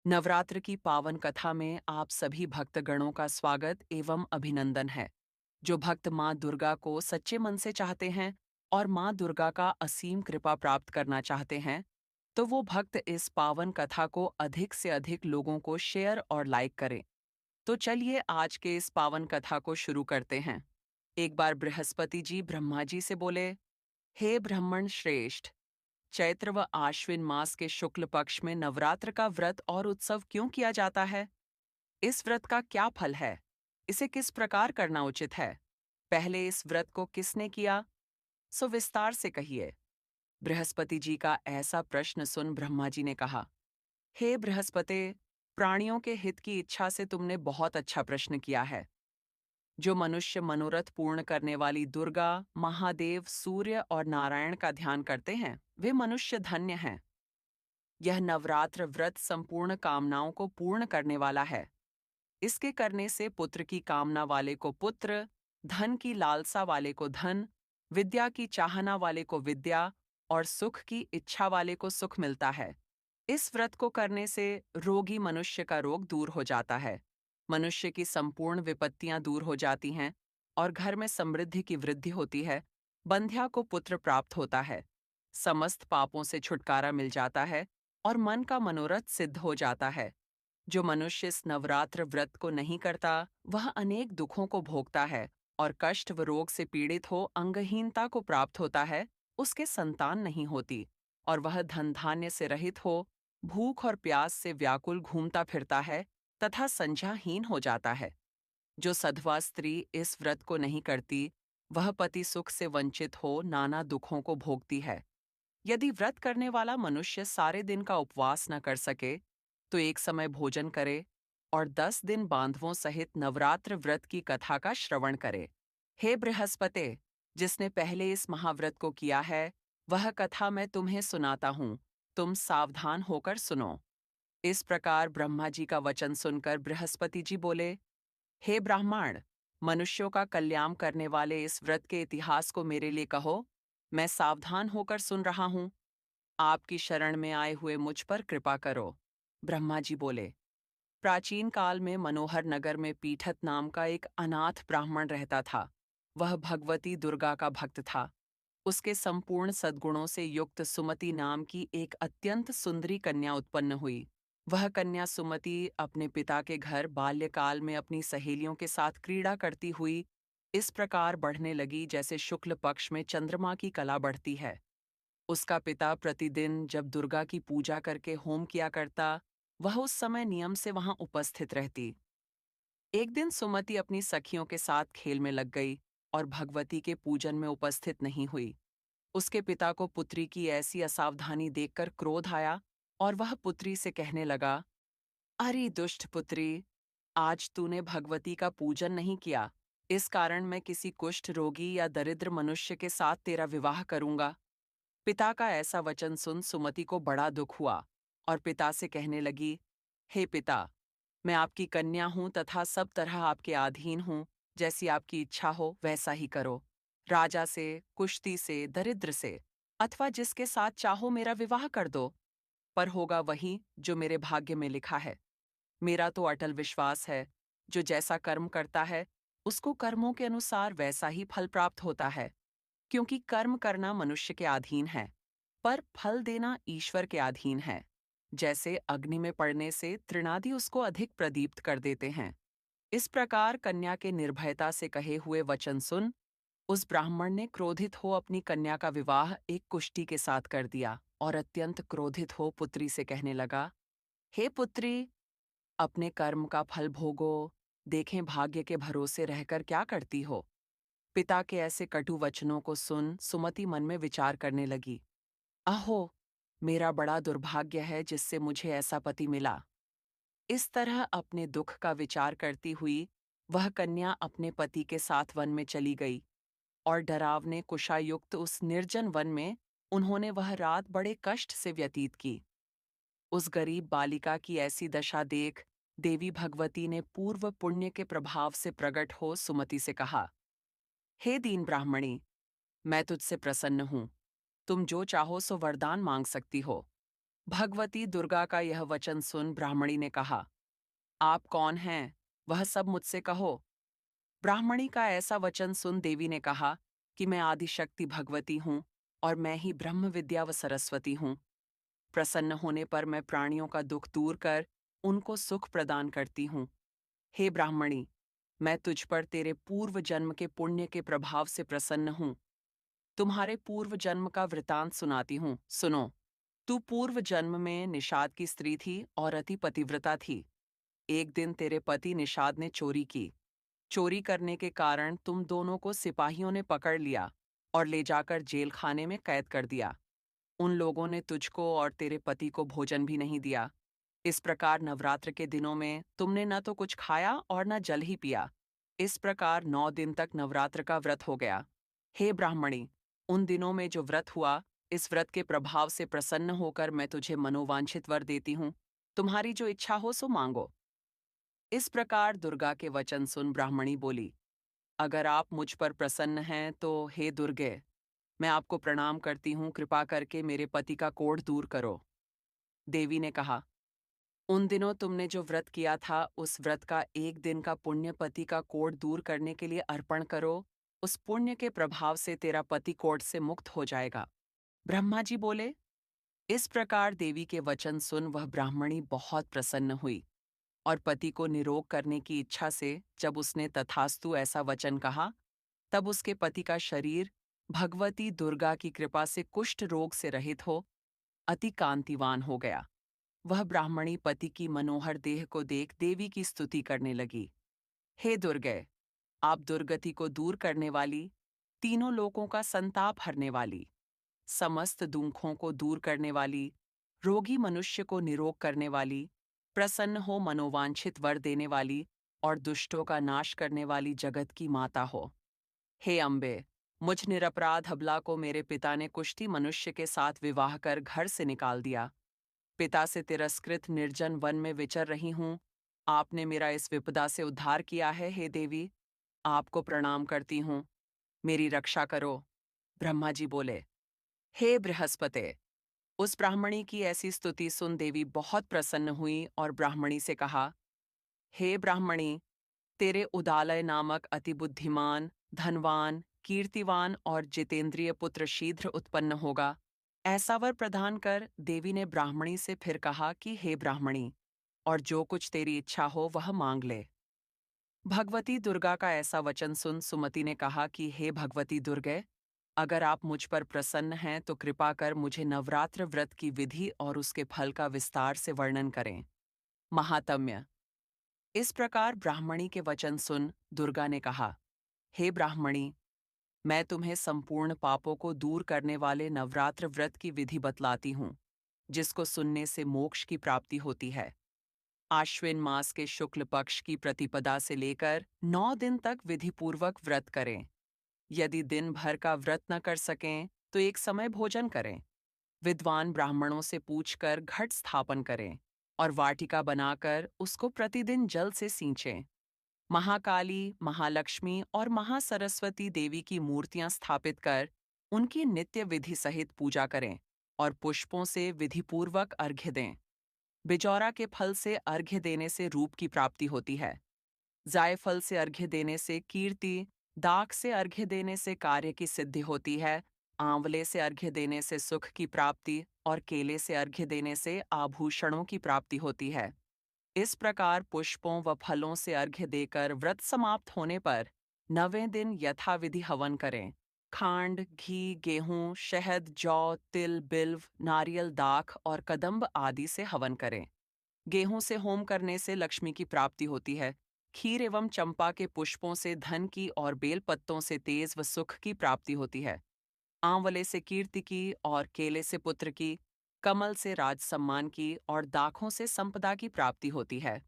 नवरात्र की पावन कथा में आप सभी भक्तगणों का स्वागत एवं अभिनंदन है। जो भक्त माँ दुर्गा को सच्चे मन से चाहते हैं और माँ दुर्गा का असीम कृपा प्राप्त करना चाहते हैं, तो वो भक्त इस पावन कथा को अधिक से अधिक लोगों को शेयर और लाइक करें। तो चलिए आज के इस पावन कथा को शुरू करते हैं। एक बार बृहस्पति जी ब्रह्मा जी से बोले, हे ब्राह्मण श्रेष्ठ, चैत्र व आश्विन मास के शुक्ल पक्ष में नवरात्र का व्रत और उत्सव क्यों किया जाता है? इस व्रत का क्या फल है? इसे किस प्रकार करना उचित है? पहले इस व्रत को किसने किया? सो विस्तार से कहिए। बृहस्पति जी का ऐसा प्रश्न सुन ब्रह्मा जी ने कहा, हे बृहस्पति, प्राणियों के हित की इच्छा से तुमने बहुत अच्छा प्रश्न किया है। जो मनुष्य मनोरथ पूर्ण करने वाली दुर्गा, महादेव, सूर्य और नारायण का ध्यान करते हैं, वे मनुष्य धन्य हैं। यह नवरात्र व्रत संपूर्ण कामनाओं को पूर्ण करने वाला है। इसके करने से पुत्र की कामना वाले को पुत्र, धन की लालसा वाले को धन, विद्या की चाहना वाले को विद्या और सुख की इच्छा वाले को सुख मिलता है। इस व्रत को करने से रोगी मनुष्य का रोग दूर हो जाता है, मनुष्य की संपूर्ण विपत्तियां दूर हो जाती हैं और घर में समृद्धि की वृद्धि होती है। बंध्या को पुत्र प्राप्त होता है, समस्त पापों से छुटकारा मिल जाता है और मन का मनोरथ सिद्ध हो जाता है। जो मनुष्य इस नवरात्र व्रत को नहीं करता, वह अनेक दुखों को भोगता है और कष्ट व रोग से पीड़ित हो अंगहीनता को प्राप्त होता है, उसके संतान नहीं होती और वह धन धान्य से रहित हो, भूख और प्यास से व्याकुल घूमता फिरता है तथा संज्ञाहीन हो जाता है। जो सधवा स्त्री इस व्रत को नहीं करती, वह पति सुख से वंचित हो नाना दुखों को भोगती है। यदि व्रत करने वाला मनुष्य सारे दिन का उपवास न कर सके, तो एक समय भोजन करे और 10 दिन बांधवों सहित नवरात्र व्रत की कथा का श्रवण करे। हे बृहस्पति, जिसने पहले इस महाव्रत को किया है, वह कथा मैं तुम्हें सुनाता हूँ, तुम सावधान होकर सुनो। इस प्रकार ब्रह्मा जी का वचन सुनकर बृहस्पति जी बोले, हे ब्राह्मण, मनुष्यों का कल्याण करने वाले इस व्रत के इतिहास को मेरे लिए कहो, मैं सावधान होकर सुन रहा हूँ। आपकी शरण में आए हुए मुझ पर कृपा करो। ब्रह्मा जी बोले, प्राचीन काल में मनोहर नगर में पीठत नाम का एक अनाथ ब्राह्मण रहता था। वह भगवती दुर्गा का भक्त था। उसके संपूर्ण सद्गुणों से युक्त सुमति नाम की एक अत्यंत सुंदरी कन्या उत्पन्न हुई। वह कन्या सुमति अपने पिता के घर बाल्यकाल में अपनी सहेलियों के साथ क्रीड़ा करती हुई इस प्रकार बढ़ने लगी जैसे शुक्ल पक्ष में चंद्रमा की कला बढ़ती है। उसका पिता प्रतिदिन जब दुर्गा की पूजा करके होम किया करता, वह उस समय नियम से वहां उपस्थित रहती। एक दिन सुमति अपनी सखियों के साथ खेल में लग गई और भगवती के पूजन में उपस्थित नहीं हुई। उसके पिता को पुत्री की ऐसी असावधानी देखकर क्रोध आया और वह पुत्री से कहने लगा, अरे दुष्ट पुत्री, आज तूने भगवती का पूजन नहीं किया, इस कारण मैं किसी कुष्ठ रोगी या दरिद्र मनुष्य के साथ तेरा विवाह करूंगा। पिता का ऐसा वचन सुन सुमति को बड़ा दुख हुआ और पिता से कहने लगी, हे पिता, मैं आपकी कन्या हूं तथा सब तरह आपके अधीन हूं, जैसी आपकी इच्छा हो वैसा ही करो। राजा से, कुश्ती से, दरिद्र से अथवा जिसके साथ चाहो मेरा विवाह कर दो, पर होगा वही जो मेरे भाग्य में लिखा है। मेरा तो अटल विश्वास है, जो जैसा कर्म करता है उसको कर्मों के अनुसार वैसा ही फल प्राप्त होता है, क्योंकि कर्म करना मनुष्य के अधीन है, पर फल देना ईश्वर के अधीन है। जैसे अग्नि में पड़ने से तृणादि उसको अधिक प्रदीप्त कर देते हैं। इस प्रकार कन्या के निर्भयता से कहे हुए वचन सुन उस ब्राह्मण ने क्रोधित हो अपनी कन्या का विवाह एक कुष्टी के साथ कर दिया और अत्यंत क्रोधित हो पुत्री से कहने लगा, हे पुत्री, अपने कर्म का फल भोगो, देखें भाग्य के भरोसे रहकर क्या करती हो। पिता के ऐसे कटु वचनों को सुन सुमति मन में विचार करने लगी, अहो, मेरा बड़ा दुर्भाग्य है जिससे मुझे ऐसा पति मिला। इस तरह अपने दुख का विचार करती हुई वह कन्या अपने पति के साथ वन में चली गई और डरावने कुशायुक्त उस निर्जन वन में उन्होंने वह रात बड़े कष्ट से व्यतीत की। उस गरीब बालिका की ऐसी दशा देख देवी भगवती ने पूर्व पुण्य के प्रभाव से प्रकट हो सुमति से कहा, हे दीन ब्राह्मणी, मैं तुझसे प्रसन्न हूं, तुम जो चाहो सो वरदान मांग सकती हो। भगवती दुर्गा का यह वचन सुन ब्राह्मणी ने कहा, आप कौन हैं? वह सब मुझसे कहो। ब्राह्मणी का ऐसा वचन सुन देवी ने कहा कि मैं आदिशक्ति भगवती हूँ और मैं ही ब्रह्म विद्या व सरस्वती हूँ। प्रसन्न होने पर मैं प्राणियों का दुख दूर कर उनको सुख प्रदान करती हूँ। हे ब्राह्मणी, मैं तुझ पर तेरे पूर्व जन्म के पुण्य के प्रभाव से प्रसन्न हूँ। तुम्हारे पूर्व जन्म का वृतांत सुनाती हूँ, सुनो। तू पूर्व जन्म में निषाद की स्त्री थी और अति पतिव्रता थी। एक दिन तेरे पति निषाद ने चोरी की। चोरी करने के कारण तुम दोनों को सिपाहियों ने पकड़ लिया और ले जाकर जेल खाने में कैद कर दिया। उन लोगों ने तुझको और तेरे पति को भोजन भी नहीं दिया। इस प्रकार नवरात्र के दिनों में तुमने न तो कुछ खाया और न जल ही पिया। इस प्रकार 9 दिन तक नवरात्र का व्रत हो गया। हे ब्राह्मणी, उन दिनों में जो व्रत हुआ, इस व्रत के प्रभाव से प्रसन्न होकर मैं तुझे मनोवांछित वर देती हूँ। तुम्हारी जो इच्छा हो सो मांगो। इस प्रकार दुर्गा के वचन सुन ब्राह्मणी बोली, अगर आप मुझ पर प्रसन्न हैं तो हे दुर्गे, मैं आपको प्रणाम करती हूँ, कृपा करके मेरे पति का कोढ़ दूर करो। देवी ने कहा, उन दिनों तुमने जो व्रत किया था उस व्रत का एक दिन का पुण्य पति का कोढ़ दूर करने के लिए अर्पण करो। उस पुण्य के प्रभाव से तेरा पति कोढ़ से मुक्त हो जाएगा। ब्रह्मा जी बोले। इस प्रकार देवी के वचन सुन वह ब्राह्मणी बहुत प्रसन्न हुई और पति को निरोग करने की इच्छा से जब उसने तथास्तु ऐसा वचन कहा, तब उसके पति का शरीर भगवती दुर्गा की कृपा से कुष्ठ रोग से रहित हो अति कांतिवान हो गया। वह ब्राह्मणी पति की मनोहर देह को देख देवी की स्तुति करने लगी। हे दुर्गे, आप दुर्गति को दूर करने वाली, तीनों लोकों का संताप हरने वाली, समस्त दुखों को दूर करने वाली, रोगी मनुष्य को निरोग करने वाली, प्रसन्न हो मनोवांछित वर देने वाली और दुष्टों का नाश करने वाली जगत की माता हो। हे अम्बे, मुझ निरपराध अबला को मेरे पिता ने कुष्ठी मनुष्य के साथ विवाह कर घर से निकाल दिया। पिता से तिरस्कृत निर्जन वन में विचर रही हूँ। आपने मेरा इस विपदा से उद्धार किया है, हे देवी। आपको प्रणाम करती हूँ, मेरी रक्षा करो। ब्रह्मा जी बोले, हे बृहस्पते। उस ब्राह्मणी की ऐसी स्तुति सुन देवी बहुत प्रसन्न हुई और ब्राह्मणी से कहा, हे ब्राह्मणी, तेरे उदालय नामक अति बुद्धिमान, धनवान, कीर्तिवान और जितेंद्रिय पुत्र शीघ्र उत्पन्न होगा। ऐसा वर प्रदान कर देवी ने ब्राह्मणी से फिर कहा कि हे ब्राह्मणी, और जो कुछ तेरी इच्छा हो वह मांग ले। भगवती दुर्गा का ऐसा वचन सुन सुमति ने कहा कि हे भगवती दुर्गे, अगर आप मुझ पर प्रसन्न हैं तो कृपा कर मुझे नवरात्र व्रत की विधि और उसके फल का विस्तार से वर्णन करें। महात्म्य। इस प्रकार ब्राह्मणी के वचन सुन दुर्गा ने कहा, हे ब्राह्मणी, मैं तुम्हें संपूर्ण पापों को दूर करने वाले नवरात्र व्रत की विधि बतलाती हूँ, जिसको सुनने से मोक्ष की प्राप्ति होती है। आश्विन मास के शुक्ल पक्ष की प्रतिपदा से लेकर 9 दिन तक विधिपूर्वक व्रत करें। यदि दिन भर का व्रत न कर सकें तो एक समय भोजन करें। विद्वान ब्राह्मणों से पूछकर घट स्थापन करें और वाटिका बनाकर उसको प्रतिदिन जल से सींचें। महाकाली, महालक्ष्मी और महासरस्वती देवी की मूर्तियां स्थापित कर उनकी नित्य विधि सहित पूजा करें और पुष्पों से विधिपूर्वक अर्घ्य दें। बिजौरा के फल से अर्घ्य देने से रूप की प्राप्ति होती है। जायफल से अर्घ्य देने से कीर्ति, दाख से अर्घ्य देने से कार्य की सिद्धि होती है, आंवले से अर्घ्य देने से सुख की प्राप्ति और केले से अर्घ्य देने से आभूषणों की प्राप्ति होती है। इस प्रकार पुष्पों व फलों से अर्घ्य देकर व्रत समाप्त होने पर 9वें दिन यथाविधि हवन करें। खांड, घी, गेहूं, शहद, जौ, तिल, बिल्व, नारियल दाख और कदम्ब आदि से हवन करें। गेहूं से होम करने से लक्ष्मी की प्राप्ति होती है। खीर एवं चंपा के पुष्पों से धन की और बेल पत्तों से तेज व सुख की प्राप्ति होती है। आंवले से कीर्ति की और केले से पुत्र की, कमल से राज सम्मान की और दाखों से संपदा की प्राप्ति होती है।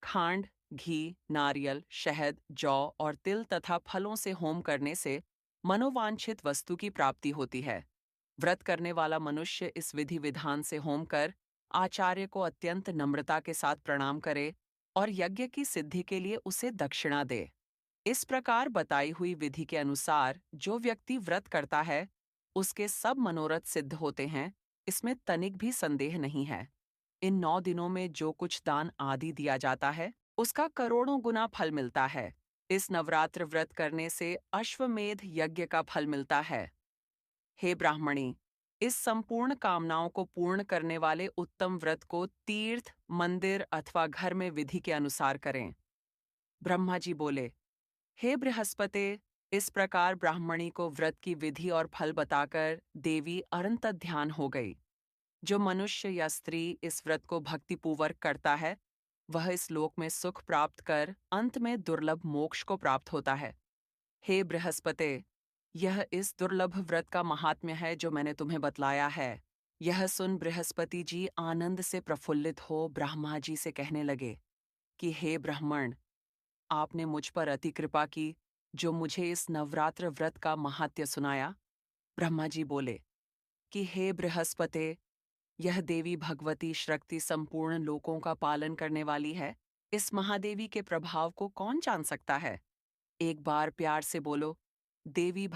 खांड, घी, नारियल, शहद, जौ और तिल तथा फलों से होम करने से मनोवांछित वस्तु की प्राप्ति होती है। व्रत करने वाला मनुष्य इस विधि विधान से होम कर आचार्य को अत्यंत नम्रता के साथ प्रणाम करे और यज्ञ की सिद्धि के लिए उसे दक्षिणा दे। इस प्रकार बताई हुई विधि के अनुसार जो व्यक्ति व्रत करता है, उसके सब मनोरथ सिद्ध होते हैं इसमें तनिक भी संदेह नहीं है। इन 9 दिनों में जो कुछ दान आदि दिया जाता है, उसका करोड़ों गुना फल मिलता है। इस नवरात्र व्रत करने से अश्वमेध यज्ञ का फल मिलता है। हे ब्राह्मणी, इस संपूर्ण कामनाओं को पूर्ण करने वाले उत्तम व्रत को तीर्थ, मंदिर अथवा घर में विधि के अनुसार करें। ब्रह्मा जी बोले, हे बृहस्पते, इस प्रकार ब्राह्मणी को व्रत की विधि और फल बताकर देवी अनंत ध्यान हो गई। जो मनुष्य या स्त्री इस व्रत को भक्तिपूर्वक करता है, वह इस लोक में सुख प्राप्त कर अंत में दुर्लभ मोक्ष को प्राप्त होता है। हे बृहस्पते, यह इस दुर्लभ व्रत का महात्म्य है जो मैंने तुम्हें बतलाया है। यह सुन बृहस्पति जी आनंद से प्रफुल्लित हो ब्रह्मा जी से कहने लगे कि हे ब्राह्मण, आपने मुझ पर अति कृपा की जो मुझे इस नवरात्र व्रत का महात्म्य सुनाया। ब्रह्मा जी बोले कि हे बृहस्पते, यह देवी भगवती शक्ति संपूर्ण लोकों का पालन करने वाली है। इस महादेवी के प्रभाव को कौन जान सकता है? एक बार प्यार से बोलो, देवी